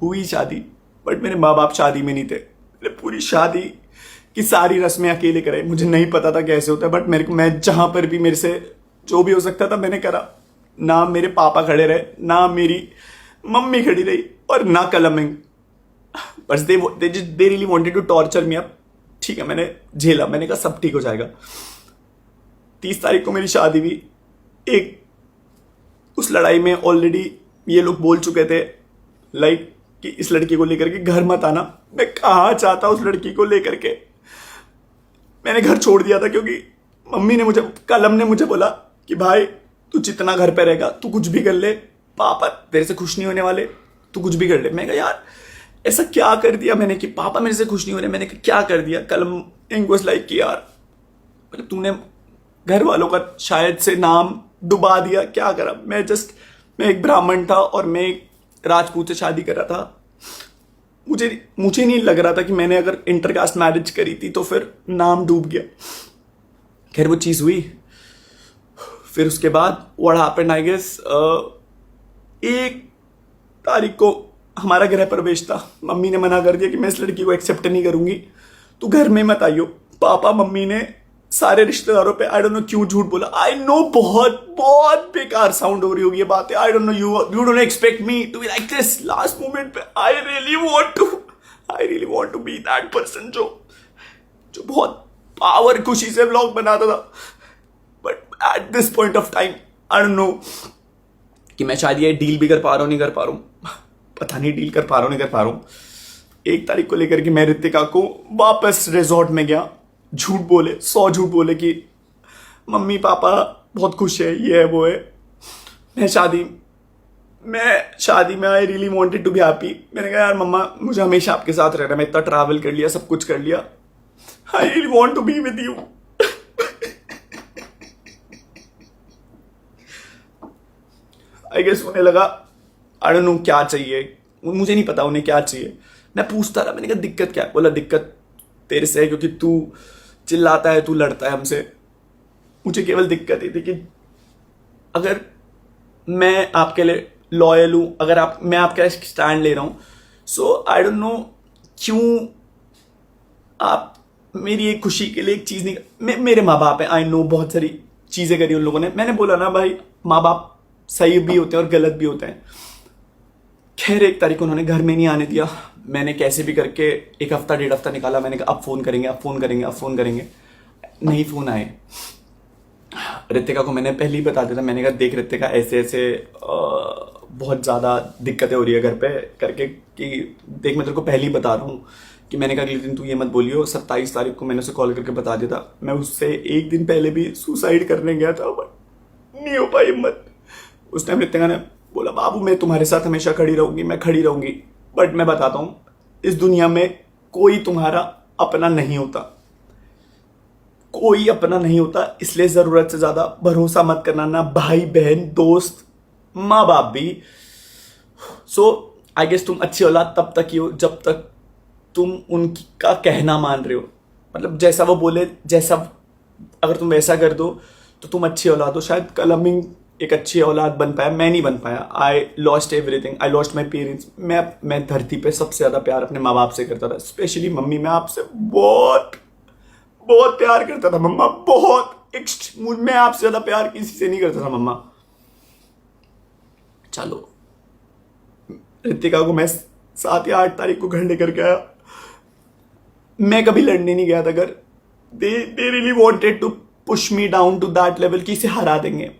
हुई शादी, बट मेरे माँ बाप शादी में नहीं थे। मैंने पूरी शादी की सारी रस्में अकेले कराई। मुझे नहीं पता था कैसे होता है, बट मेरे को, मैं जहां पर भी मेरे से जो भी हो सकता था मैंने करा। ना मेरे पापा खड़े रहे, ना मेरी मम्मी खड़ी रही, और ना कलमिंग। बस they really wanted to torture me. अब ठीक है, मैंने झेला, मैंने कहा सब ठीक हो जाएगा। 30 तारीख को मेरी शादी हुई। एक उस लड़ाई में ऑलरेडी ये लोग बोल चुके थे, लाइक, कि इस लड़की को लेकर के घर मत आना। मैं कहाँ चाहता उस लड़की को लेकर के। मैंने घर छोड़ दिया था, क्योंकि मम्मी ने मुझे, कलम ने मुझे बोला कि भाई तू जितना घर पे रहेगा तू कुछ भी कर ले, पापा तेरे से खुश नहीं होने वाले, तू कुछ भी कर ले। मैं कहा यार ऐसा क्या कर दिया मैंने कि पापा मेरे से खुश नहीं हो रहे। मैंने कहा क्या कर दिया। कलम इंग्लिश लाइक कि यार मतलब तूने घर वालों का शायद से नाम डुबा दिया, क्या करा। मैं एक ब्राह्मण था और मैं एक राजपूत से शादी कर रहा था। मुझे नहीं लग रहा था कि मैंने अगर इंटरकास्ट मैरिज करी थी तो फिर नाम डूब गया। खैर वो चीज़ हुई। फिर उसके बाद व्हाट हैपेंड आई गेस, 1 तारीख को हमारा गृह प्रवेश था। मम्मी ने मना कर दिया कि मैं इस लड़की को एक्सेप्ट नहीं करूंगी, तू घर में मत आइयो। पापा मम्मी ने सारे रिश्तेदारों पे आई डोंट नो क्यों झूठ बोला। आई नो बहुत बहुत बेकार साउंड हो रही होगी ये बातें। I don't know, you don't expect me to be like this. Last moment पे I really want to be that person जो बहुत पावर खुशी से व्लॉग बनाता था। But at this point of time I don't know कि मैं शायद ये डील भी कर पा रहा हूं नहीं कर पा रहा हूं। पता नहीं डील कर पा रहा हूं नहीं कर पा रहा हूं। 1 तारीख को लेकर के मैं रितिका को वापस रिजॉर्ट में गया। झूठ बोले, 100 झूठ बोले कि मम्मी पापा बहुत खुश है, ये है वो है। मैं शादी में I really wanted to be happy. मैंने कहा यार मम्मा मुझे हमेशा आपके साथ रहना, मैं इतना ट्रैवल कर लिया, सब कुछ कर लिया, I really want to be with you. I guess उन्हें लगा, आई डोंट नो क्या चाहिए, मुझे नहीं पता उन्हें क्या चाहिए। मैं पूछता रहा, मैंने कहा दिक्कत क्या है। बोला दिक्कत तेरे से है क्योंकि तू चिल्लाता है, तू लड़ता है हमसे। मुझे केवल दिक्कत ये थी कि अगर मैं आपके लिए लॉयल हूं, अगर मैं आपका स्टैंड ले रहा हूं, सो आई डोंट नो क्यों आप मेरी एक खुशी के लिए एक चीज नहीं। मेरे माँ बाप है, आई नो बहुत सारी चीजें करी उन लोगों ने। मैंने बोला ना भाई माँ बाप सही भी होते हैं और गलत भी होते हैं। खैर 1 तारीख को उन्होंने घर में नहीं आने दिया। मैंने कैसे भी करके 1 हफ्ता 1.5 हफ्ता निकाला। मैंने कहा अब फोन करेंगे, अब फोन करेंगे, अब फोन करेंगे। नहीं फोन आए। रितिका को मैंने पहले ही बता दिया था। मैंने कहा देख रितिका ऐसे ऐसे बहुत ज़्यादा दिक्कतें हो रही है घर पे करके, कि देख मैं तेरे को पहले ही बता रहा हूँ कि मैंने कहा अगले दिन तू ये मत बोलियो। 27 तारीख को मैंने उसे कॉल करके बता दिया था। मैं उससे 1 दिन पहले भी सुसाइड करने गया था, बट नहीं हो पाई हिम्मत। उस टाइम रितिका ने बोला बाबू मैं तुम्हारे साथ हमेशा खड़ी रहूंगी, मैं खड़ी रहूंगी। बट मैं बताता हूं इस दुनिया में कोई तुम्हारा अपना नहीं होता, कोई अपना नहीं होता। इसलिए जरूरत से ज्यादा भरोसा मत करना, ना भाई बहन दोस्त माँ बाप भी। सो आई गेस तुम अच्छी औलाद तब तक ही हो जब तक तुम उनका कहना मान रहे हो। मतलब जैसा वो बोले, जैसा अगर तुम वैसा कर दो तो तुम अच्छी औलाद हो। शायद कलमिंग एक अच्छी औलाद बन पाया, मैं नहीं बन पाया। I lost everything, I lost my parents. मैं धरती पे सबसे ज्यादा प्यार अपने माँ बाप से करता था, स्पेशली मम्मी। मैं आपसे बहुत बहुत प्यार करता था मम्मा, बहुत। मैं आपसे ज्यादा प्यार किसी से नहीं करता था मम्मा। चलो रितिका को मैं 7 या 8 तारीख को घर लेकर के आया। मैं कभी लड़ने नहीं गया था घर। They really wanted to push me down to that level कि इसे हरा देंगे।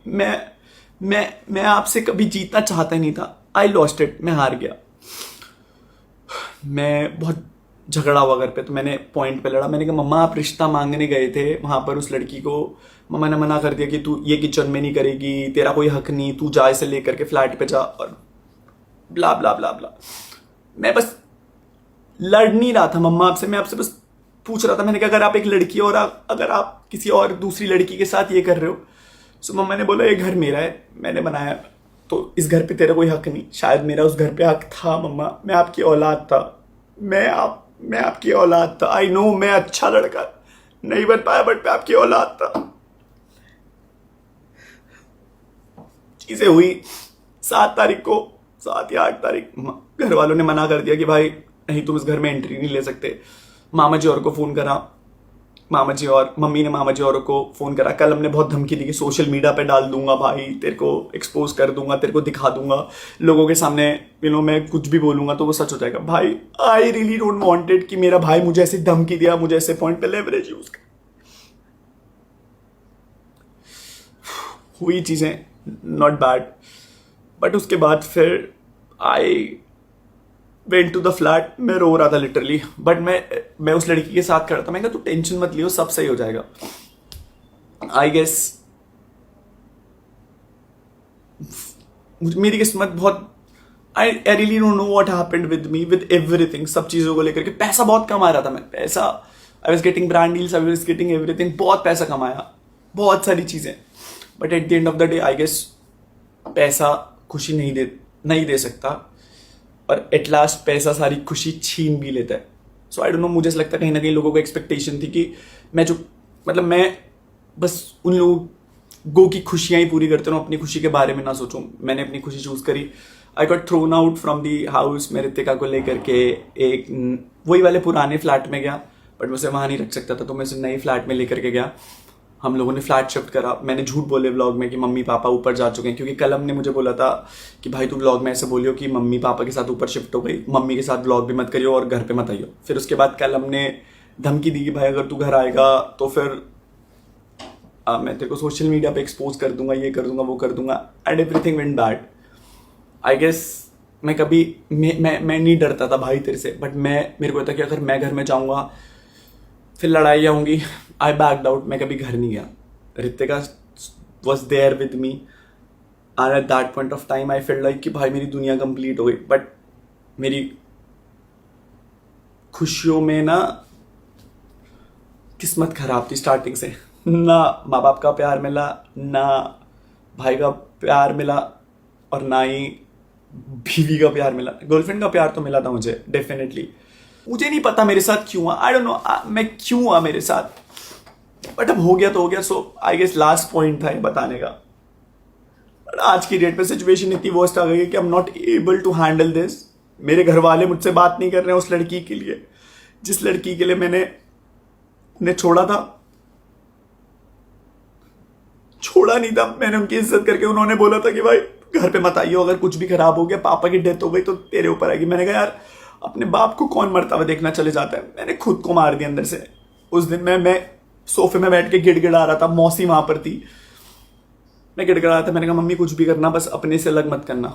मैं आपसे कभी जीतना चाहता ही नहीं था। आई लॉस्ट इट, मैं हार गया। मैं बहुत झगड़ा हुआ घर पे, तो मैंने पॉइंट पे लड़ा। मैंने कहा मम्मा आप रिश्ता मांगने गए थे वहां पर उस लड़की को, मम्मा ने मना कर दिया कि तू ये किचन में नहीं करेगी, तेरा कोई हक नहीं, तू जा इसे लेकर के फ्लैट पे जा, और ब्ला ब्ला ब्ला ब्ला। मैं बस लड़ नहीं रहा था मम्मा आपसे, मैं आपसे बस पूछ रहा था। मैंने कहा अगर आप एक लड़की और अगर आप किसी और दूसरी लड़की के साथ ये कर रहे हो, सो मम्मा ने बोला ये घर मेरा है, मैंने बनाया, तो इस घर पे तेरा कोई हक नहीं। शायद मेरा उस घर पे हक था मम्मा, मैं आपकी औलाद था, मैं आपकी औलाद था। आई नो मैं अच्छा लड़का नहीं बन पाया, बट मैं आपकी औलाद था। चीजें हुई। 7 तारीख को 7 या 8 तारीख घर वालों ने मना कर दिया कि भाई नहीं, तुम इस घर में एंट्री नहीं ले सकते। मामा जी और को फोन करा, मामा जी और मम्मी ने मामा जी और को फोन करा। कल हमने बहुत धमकी दी कि सोशल मीडिया पे डाल दूंगा भाई, तेरे को एक्सपोज कर दूंगा, तेरे को दिखा दूंगा लोगों के सामने, मैं कुछ भी बोलूंगा तो वो सच हो जाएगा। भाई आई रियली डोंट वांटेड कि मेरा भाई मुझे ऐसी धमकी दिया, मुझे ऐसे पॉइंट पे लेवरेज यूज कर। हुई चीजें नॉट बैड, बट उसके बाद फिर I went to the flat. मैं रो रहा था लिटरली, बट मैं उस लड़की के साथ खड़ा था। मैं कहा तू टेंशन मत लियो, सब सही हो जाएगा। आई गेस मेरी किस्मत बहुत, I really don't know what happened with me, with everything, सब चीजों को लेकर के। पैसा बहुत कमा रहा था मैं, पैसा, I was getting brand deals, I was getting everything, बहुत पैसा कमाया, बहुत सारी चीजें। But at the end of the day I guess पैसा खुशी नहीं दे सकता, और एट लास्ट पैसा सारी खुशी छीन भी लेता है। सो आई डोंट नो, मुझे ऐसा लगता है कहीं ना कहीं लोगों को एक्सपेक्टेशन थी कि मैं बस उन लोगों की खुशियां ही पूरी करते रहूं, अपनी खुशी के बारे में ना सोचूं। मैंने अपनी खुशी चूज करी। I got thrown out from the house. मैं रितिका को लेकर के एक वही वाले पुराने फ्लैट में गया, बट मैं उसे वहां नहीं रख सकता था, तो मैं उसे नए फ्लैट में लेकर के गया। हम लोगों ने फ्लैट शिफ्ट करा। मैंने झूठ बोले व्लॉग में कि मम्मी पापा ऊपर जा चुके हैं, क्योंकि कलम ने मुझे बोला था कि भाई तू व्लॉग में ऐसे बोलियो कि मम्मी पापा के साथ ऊपर शिफ्ट हो गई, मम्मी के साथ व्लॉग भी मत करियो और घर पे मत आइयो। फिर उसके बाद कलम ने धमकी दी कि भाई अगर तू घर आएगा तो फिर मैं तेरे को सोशल मीडिया पे एक्सपोज कर दूंगा, ये कर दूंगा, वो कर दूंगा, and everything went bad. I guess मैं कभी मैं नहीं डरता था भाई तेरे से, बट मेरे को था कि अगर मैं घर में जाऊंगा फिर लड़ाइयाँ होंगी। आई बैक्ड आउट, मैं कभी घर नहीं गया। Ritika was there with me, and at that point of time I feel like कि भाई मेरी दुनिया कंप्लीट हो गई। बट मेरी खुशियों में ना किस्मत खराब थी स्टार्टिंग से। ना माँ बाप का प्यार मिला, ना भाई का प्यार मिला, और ना ही बीवी का प्यार मिला। गर्लफ्रेंड का प्यार तो मिला था मुझे डेफिनेटली। मुझे नहीं पता मेरे साथ क्यों हुआ, आई डोंट नो मैं क्यों हुआ मेरे साथ, बट अब हो गया तो हो गया। सो आई गेस लास्ट पॉइंट था ये बताने का। बट आज की डेट पे सिचुएशन इतनी वर्स्ट आ गई है कि I am not able to handle this. मेरे घर वाले मुझसे बात नहीं कर रहे हैं उस लड़की के लिए, जिस लड़की के लिए मैंने उन्हें छोड़ा नहीं था। मैंने उनकी इज्जत करके, उन्होंने बोला था कि भाई घर पे मत आइयो, अगर कुछ भी खराब हो गया, पापा की डेथ हो गई तो तेरे ऊपर आएगी। मैंने कहा यार अपने बाप को कौन मरता हुआ देखना चले जाता है। मैंने खुद को मार दिया अंदर से। उस दिन मैं सोफे में बैठ के गिड़गिड़ा रहा था, मौसी वहां पर थी, मैं गिड़गिड़ा रहा था। मैंने कहा मम्मी कुछ भी करना, बस अपने से अलग मत करना।